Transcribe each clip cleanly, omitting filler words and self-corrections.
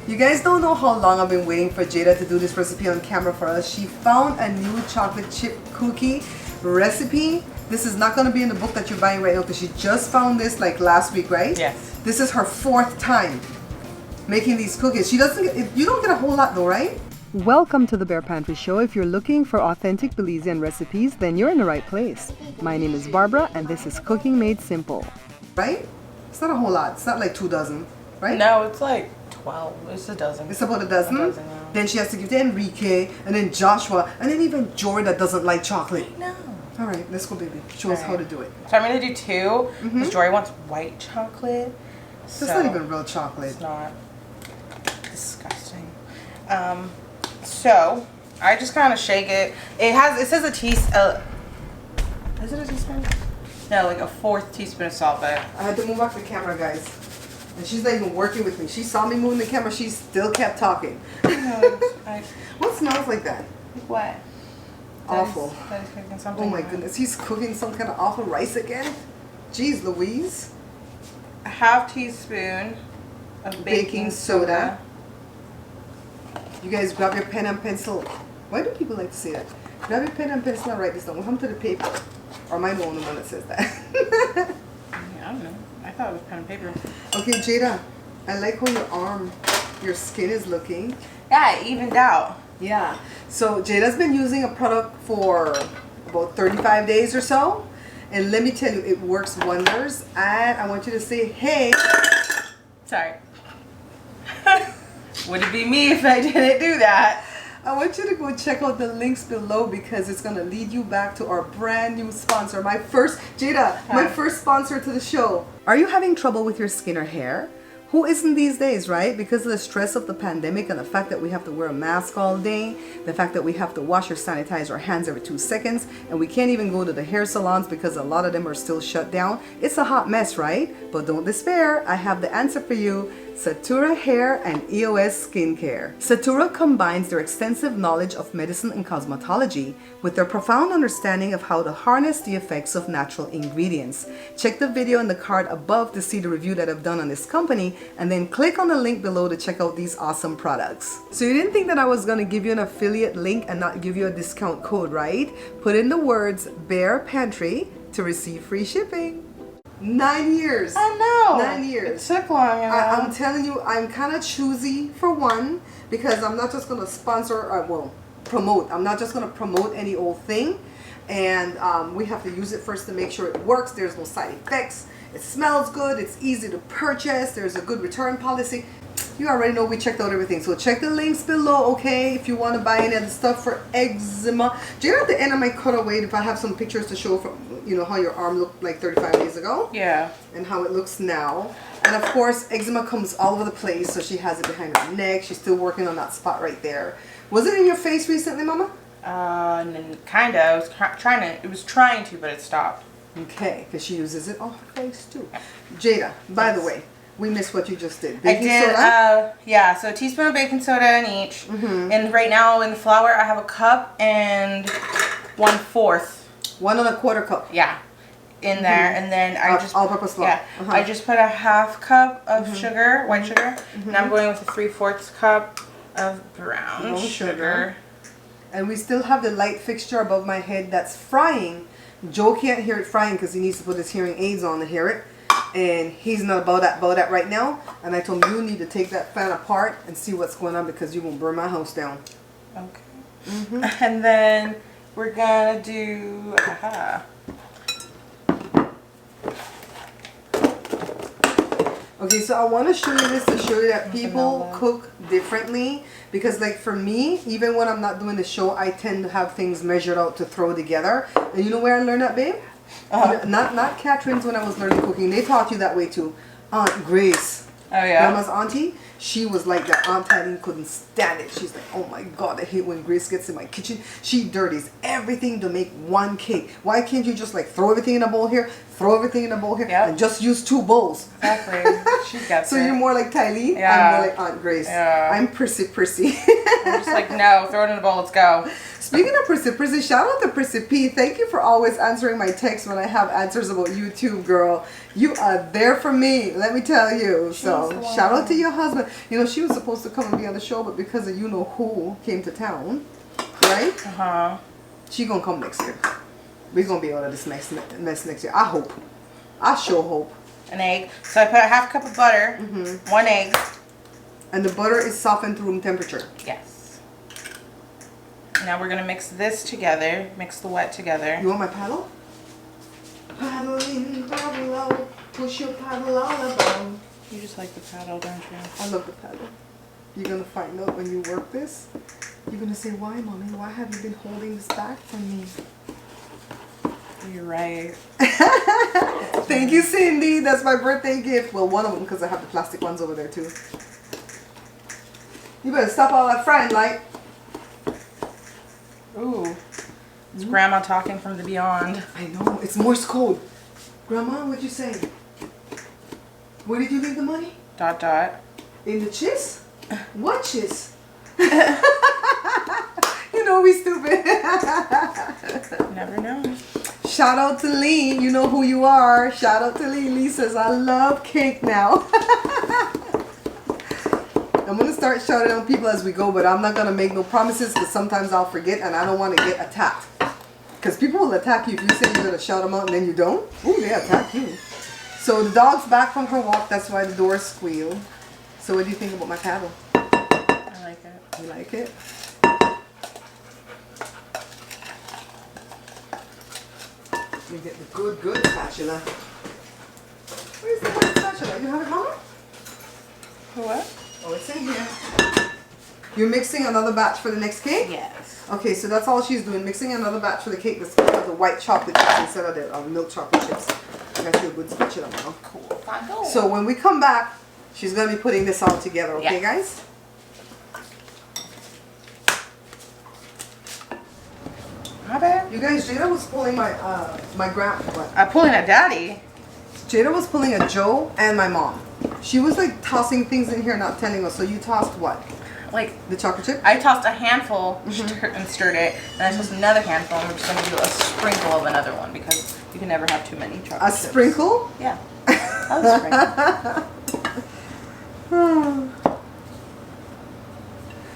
You guys don't know how long I've been waiting for Jada to do this recipe on camera for us. She found a new chocolate chip cookie recipe. This is not going to be in the book that you're buying right now because she just found this like last week, right? Yes. This is her 4th time making these cookies. She doesn't get, you don't get a whole lot though, right? Welcome to the Bare Pantry Show. If you're looking for authentic Belizean recipes, then you're in the right place. My name is Barbara and this is Cooking Made Simple. Right? It's not a whole lot. It's not like 2 dozen, right? No, it's like 12. It's a dozen. It's about a dozen? A dozen, yeah. Then she has to give to Enrique, and then Joshua, and then even Jory that doesn't like chocolate. No. All right, let's go, baby. Show us how to do it. So I'm going to do 2, because Jory wants white chocolate. That's not even real chocolate. It's not. Disgusting. So I just kind of shake it. It says a teaspoon. Is it a teaspoon? No, like a 4th teaspoon of salt, but I had to move off the camera, guys. And she's not even working with me. She saw me moving the camera. She still kept talking. What smells like that? What? Awful. That is cooking something. Oh my goodness. He's cooking some kind of awful rice again? Jeez Louise. A 1/2 teaspoon of baking soda. You guys grab your pen and pencil. Why do people like to say that? Grab your pen and pencil and write this down. We'll come to the paper. Or am I the only one that says that? I don't know. I thought it was pen and paper. Okay, Jada. I like how your skin is looking. Yeah, it evened out. Yeah. So Jada's been using a product for about 35 days or so. And let me tell you, it works wonders. And I want you to say, hey. Sorry. Would it be me if I didn't do that? I want you to go check out the links below because it's going to lead you back to our brand new sponsor. My first sponsor to the show. Are you having trouble with your skin or hair? Who isn't these days, right? Because of the stress of the pandemic and the fact that we have to wear a mask all day, the fact that we have to wash or sanitize our hands every 2 seconds, and we can't even go to the hair salons because a lot of them are still shut down. It's a hot mess, right? But don't despair. I have the answer for you. Satura Hair and EOS Skincare. Satura combines their extensive knowledge of medicine and cosmetology with their profound understanding of how to harness the effects of natural ingredients. Check the video in the card above to see the review that I've done on this company, and then click on the link below to check out these awesome products. So you didn't think that I was going to give you an affiliate link and not give you a discount code, right? Put in the words Bare Pantry to receive free shipping. 9 years. I know. 9 years. It took long. I'm telling you, I'm kind of choosy for one because I'm not just going to sponsor or promote. I'm not just going to promote any old thing. And we have to use it first to make sure it works. There's no side effects. It smells good. It's easy to purchase. There's a good return policy. You already know we checked out everything. So check the links below, okay? If you want to buy any of the stuff for eczema. Do you know at the end of my cutaway, if I have some pictures to show from, you know, how your arm looked like 35 days ago? Yeah. And how it looks now. And of course, eczema comes all over the place. So she has it behind her neck. She's still working on that spot right there. Was it in your face recently, Mama? Kind of. It was trying to, but it stopped. Okay, because she uses it on her face too. Jada, by the way, we missed what you just did. Baking soda? Yeah, so a teaspoon of baking soda in each. And right now in the flour, I have a cup and 1/4. 1 1/4 cup. Yeah, in there. And then I just all-purpose flour. Yeah, I just put a 1/2 cup of sugar, white sugar, and I'm going with a 3/4 cup of brown sugar. And we still have the light fixture above my head that's frying. Joe can't hear it frying because he needs to put his hearing aids on to hear it. And he's not about that right now. And I told him, you need to take that fan apart and see what's going on because you won't burn my house down. Okay. And then we're gonna do Okay, so I want to show you this to show you that people cook differently. Because like for me, even when I'm not doing the show, I tend to have things measured out to throw together. And you know where I learned that, babe? Not Catherine's when I was learning cooking. They taught you that way too. Aunt Grace. Oh yeah. Grandma's auntie. She was like that. Aunt Eileen couldn't stand it. She's like, oh my God, I hate when Grace gets in my kitchen. She dirties everything to make one cake. Why can't you just like throw everything in a bowl here, throw everything in a bowl here, and just use 2 bowls? Exactly. She gets so it. you're more like Tylee? Yeah. I'm more like Aunt Grace. Yeah. I'm prissy. I'm just like, no, throw it in a bowl, let's go. Speaking of Prissy, shout out to Prissy P. Thank you for always answering my texts when I have answers about YouTube, girl. You are there for me, let me tell you. So shout out to your husband. You know, she was supposed to come and be on the show, but because of you know who came to town, right? She gonna come next year. We're gonna be out of this mess next year. I hope. I sure hope. An egg. So I put a half cup of butter, 1 egg. And the butter is softened to room temperature. Yes. Now we're gonna mix this together. Mix the wet together. You want my paddle? Paddle in, paddle out, push your paddle all about. You just like the paddle, don't you? I love the paddle. You're gonna find out when you work this. You're gonna say, why, mommy? Why have you been holding this back from me? You're right. Thank you, Cindy. That's my birthday gift. Well, one of them, because I have the plastic ones over there too. You better stop all that frying, like. Ooh. It's Grandma talking from the beyond. I know. It's Morse code. Grandma, what'd you say? Where did you leave the money? ... In the chiss? What chiss? You know we stupid. Never know. Shout out to Lee. You know who you are. Shout out to Lee. Lee says, I love cake now. I'm going to start shouting out people as we go, but I'm not going to make no promises because sometimes I'll forget and I don't want to get attacked. Because people will attack you if you say you're going to shout them out and then you don't. Ooh, they attack you. So the dog's back from her walk. That's why the door squealed. So what do you think about my paddle? I like it. You like it? You get the good spatula. Where's the white spatula? You have it, Mama? What? Oh, it's in here. You're mixing another batch for the next cake? Yes. Okay, so that's all she's doing. Mixing another batch for the cake. This is the white chocolate chips instead of the milk chocolate chips. I got you a good spatula now. Cool. So when we come back, she's going to be putting this all together. Okay, guys? My bad. You guys, Jada was pulling my I'm pulling a daddy. Jada was pulling a Joe and my mom. She was like tossing things in here, not telling us. So you tossed what? Like the chocolate chip? I tossed a handful and stirred it, and I tossed another handful, and we're just gonna do a sprinkle of another one because you can never have too many chocolate chips. A sprinkle? Yeah. A sprinkle.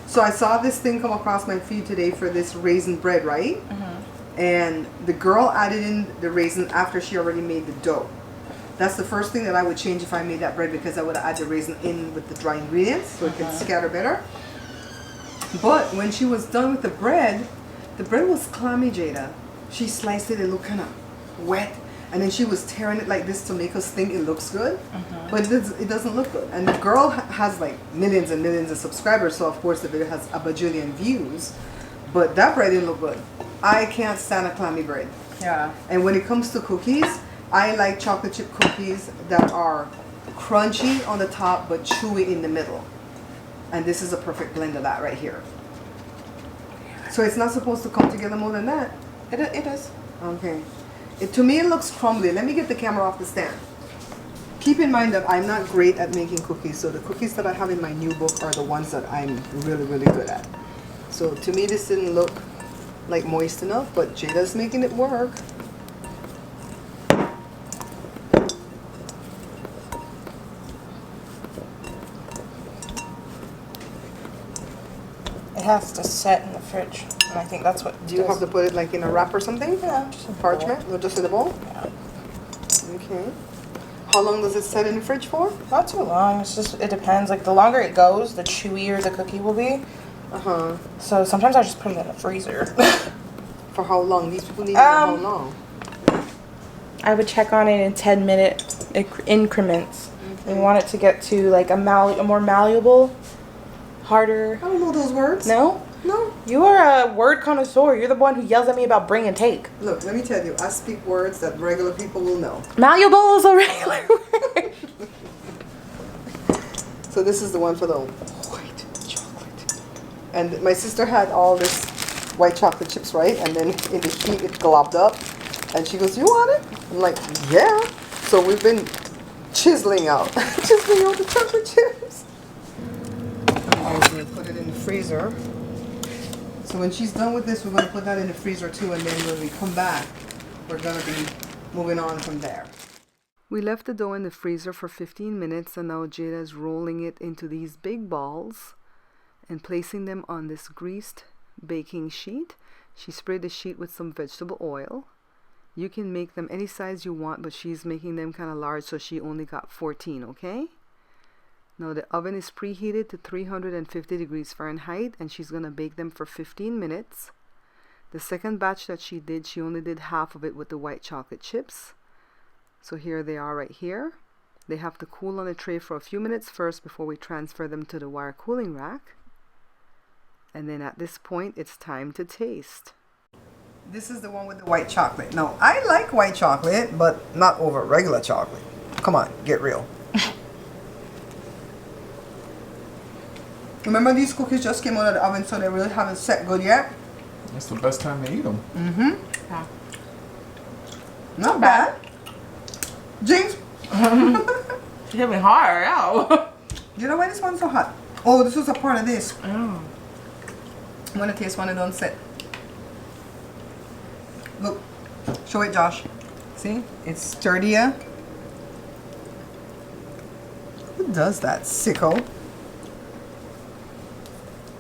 So I saw this thing come across my feed today for this raisin bread, right? And the girl added in the raisin after she already made the dough. That's the first thing that I would change if I made that bread, because I would add the raisin in with the dry ingredients so it can scatter better. But when she was done with the bread was clammy, Jada. She sliced it, it looked kind of wet. And then she was tearing it like this to make us think it looks good. But it doesn't look good. And the girl has like millions and millions of subscribers, so of course the video has a bajillion views. But that bread didn't look good. I can't stand a clammy bread. Yeah. And when it comes to cookies, I like chocolate chip cookies that are crunchy on the top but chewy in the middle. And this is a perfect blend of that right here. So it's not supposed to come together more than that. It is. Okay. To me it looks crumbly. Let me get the camera off the stand. Keep in mind that I'm not great at making cookies. So the cookies that I have in my new book are the ones that I'm really, really good at. So to me this didn't look like moist enough, but Jada's making it work. It has to set in the fridge, and I think that's what. Do you have to put it like in a wrap or something? Yeah, just in Parchment? No, just in the bowl? Yeah. Okay. How long does it set in the fridge for? Not too long. It's just, it depends. Like the longer it goes, the chewier the cookie will be. So sometimes I just put it in the freezer. For how long? These people need to know how long. I would check on it in 10-minute increments. We want it to get to like a more malleable, harder. I don't know those words. No? No. You are a word connoisseur. You're the one who yells at me about bring and take. Look, let me tell you, I speak words that regular people will know. Malleable is a regular word. So this is the one for the white chocolate. And my sister had all this white chocolate chips, right? And then in the heat it globbed up. And she goes, you want it? I'm like, yeah. So we've been chiseling out the chocolate chips. I'm going to put it in the freezer. So when she's done with this, we're going to put that in the freezer too, and then when we come back, we're going to be moving on from there. We left the dough in the freezer for 15 minutes, and now Jada is rolling it into these big balls and placing them on this greased baking sheet. She sprayed the sheet with some vegetable oil. You can make them any size you want, but she's making them kind of large, so she only got 14, okay? Now the oven is preheated to 350 degrees Fahrenheit, and she's going to bake them for 15 minutes. The second batch that she did, she only did half of it with the white chocolate chips. So here they are right here. They have to cool on a tray for a few minutes first before we transfer them to the wire cooling rack. And then at this point, it's time to taste. This is the one with the white chocolate. Now, I like white chocolate, but not over regular chocolate. Come on, get real. Remember, these cookies just came out of the oven, so they really haven't set good yet. It's the best time to eat them. Mm-hmm. Yeah. Not bad. Jinx. She hit me hard, ow. You know why this one's so hot? Oh, this was a part of this. Oh. I'm gonna taste one and don't sit. Look, show it, Josh. See, it's sturdier. Who does that, sicko?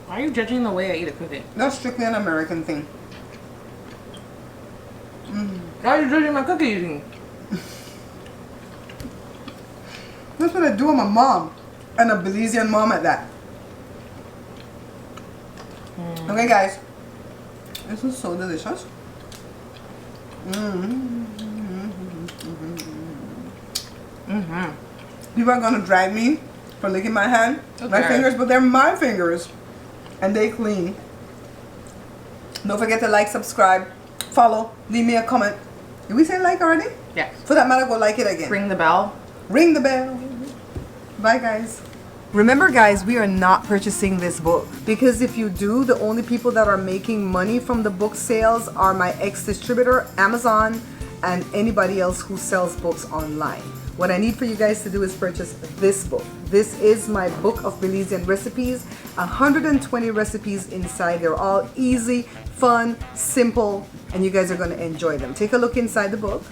Why are you judging the way I eat a cookie? That's strictly an American thing. Why are you judging my cookie eating? That's what I do with my mom, and a Belizean mom at that. Okay, guys, this is so delicious. People are gonna drag me for licking my hand, my fingers, but they're my fingers, and they clean. Don't forget to like, subscribe, follow, leave me a comment. Did we say like already? Yes. For that matter, go like it again. Ring the bell. Ring the bell. Bye, guys. Remember, guys, we are not purchasing this book, because if you do, the only people that are making money from the book sales are my ex-distributor, Amazon, and anybody else who sells books online. What I need for you guys to do is purchase this book. This is my book of Belizean recipes, 120 recipes inside. They're all easy, fun, simple, and you guys are going to enjoy them. Take a look inside the book.